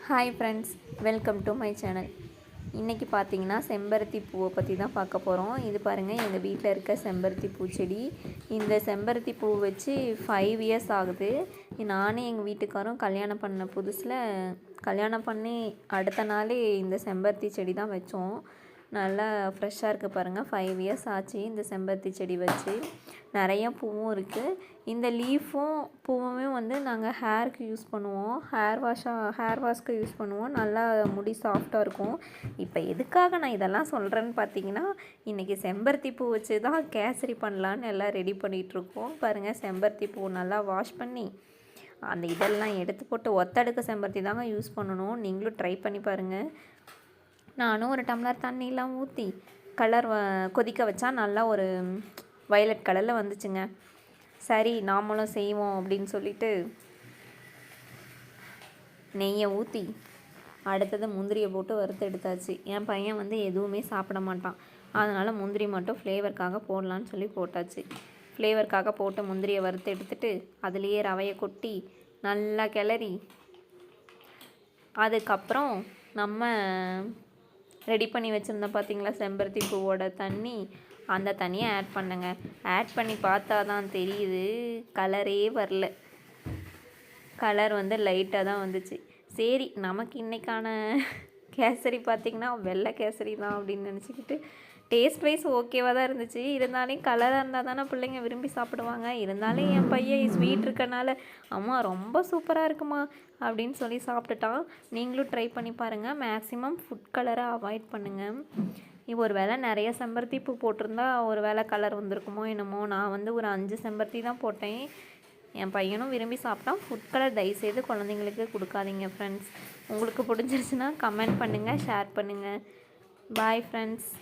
Hi friends, welcome to my channel. இன்றைக்கி பார்த்தீங்கன்னா செம்பருத்தி பூவை பற்றி தான் பார்க்க போகிறோம். இது பாருங்கள், எங்கள் வீட்டில் இருக்க செம்பருத்தி பூச்செடி. இந்த செம்பருத்தி பூ வச்சு 5 இயர்ஸ் ஆகுது. நானே எங்கள் வீட்டுக்காரும் கல்யாணம் பண்ண புதுசில் கல்யாணம் பண்ணி அடுத்த நாளே இந்த செம்பருத்தி செடி தான் வச்சோம். நல்லா ஃப்ரெஷ்ஷாக இருக்குது பாருங்கள். 5 இயர்ஸ் ஆச்சு இந்த செம்பருத்தி செடி வச்சு. நிறைய பூவும் இருக்குது. இந்த லீஃபும் பூவுமே வந்து நாங்கள் ஹேருக்கு யூஸ் பண்ணுவோம். ஹேர் வாஷ்க்கு யூஸ் பண்ணுவோம். நல்லா முடி சாஃப்டாக இருக்கும். இப்போ எதுக்காக நான் இதெல்லாம் சொல்கிறேன்னு பார்த்தீங்கன்னா, இன்றைக்கி செம்பருத்தி பூ வச்சு தான் கேசரி பண்ணலான்னு எல்லாம் ரெடி பண்ணிகிட்ருக்கோம். பாருங்கள், செம்பருத்தி பூ நல்லா வாஷ் பண்ணி அந்த இதெல்லாம் எடுத்து போட்டு ஒத்தடுக்கு செம்பருத்தி தாங்க யூஸ் பண்ணணும். நீங்களும் ட்ரை பண்ணி பாருங்கள். நானும் ஒரு டம்ளர் தண்ணியெலாம் ஊற்றி கொதிக்க வச்சா நல்லா ஒரு வயலட் கலரில் வந்துச்சுங்க. சரி, நாமளும் செய்வோம் அப்படின்னு சொல்லிட்டு நெய்யை ஊற்றி அடுத்தது முந்திரியை போட்டு வறுத்து எடுத்தாச்சு. என் பையன் வந்து எதுவுமே சாப்பிட மாட்டான். அதனால் முந்திரி மட்டும் ஃப்ளேவருக்காக போடலான்னு சொல்லி போட்டாச்சு. ஃப்ளேவருக்காக போட்டு முந்திரியை வறுத்து எடுத்துட்டு அதுலேயே ரவையை கொட்டி நல்லா கிளறி அதுக்கப்புறம் நம்ம ரெடி பண்ணி வச்சுருந்தோம் பார்த்திங்களா செம்பருத்தி பூவோட தண்ணி, அந்த தண்ணியை ஆட் பண்ணுங்க. ஆட் பண்ணி பார்த்தா தான் தெரியுது, கலரே வரல. கலர் வந்து லைட்டாக தான் வந்துச்சு. சரி, நமக்கு இன்றைக்கான கேசரி பார்த்திங்கன்னா வெள்ளை கேசரி தான் அப்படின்னு நினச்சிக்கிட்டு டேஸ்ட் வைஸ் ஓகேவாக தான் இருந்துச்சு. இருந்தாலும் கலராக இருந்தால் தானே பிள்ளைங்க விரும்பி சாப்பிடுவாங்க. இருந்தாலும் என் பையன் ஸ்வீட் இருக்கனால அம்மா ரொம்ப சூப்பராக இருக்குமா அப்படின்னு சொல்லி சாப்பிட்டுட்டான். நீங்களும் ட்ரை பண்ணி பாருங்கள். மேக்ஸிமம் ஃபுட் கலரை அவாய்ட் பண்ணுங்கள். ஒரு வேளை நிறைய செம்பருத்தி பூ போட்டிருந்தா ஒரு வேளை கலர் வந்திருக்குமோ என்னமோ. நான் வந்து ஒரு 5 செம்பருத்தி தான் போட்டேன். என் பையனும் விரும்பி சாப்பிட்டான். ஃபுட் கலர் தயவுசெய்து குழந்தைங்களுக்கு கொடுக்காதீங்க ஃப்ரெண்ட்ஸ். உங்களுக்கு பிடிச்சிருச்சுன்னா கமெண்ட் பண்ணுங்கள், ஷேர் பண்ணுங்கள். Bye friends.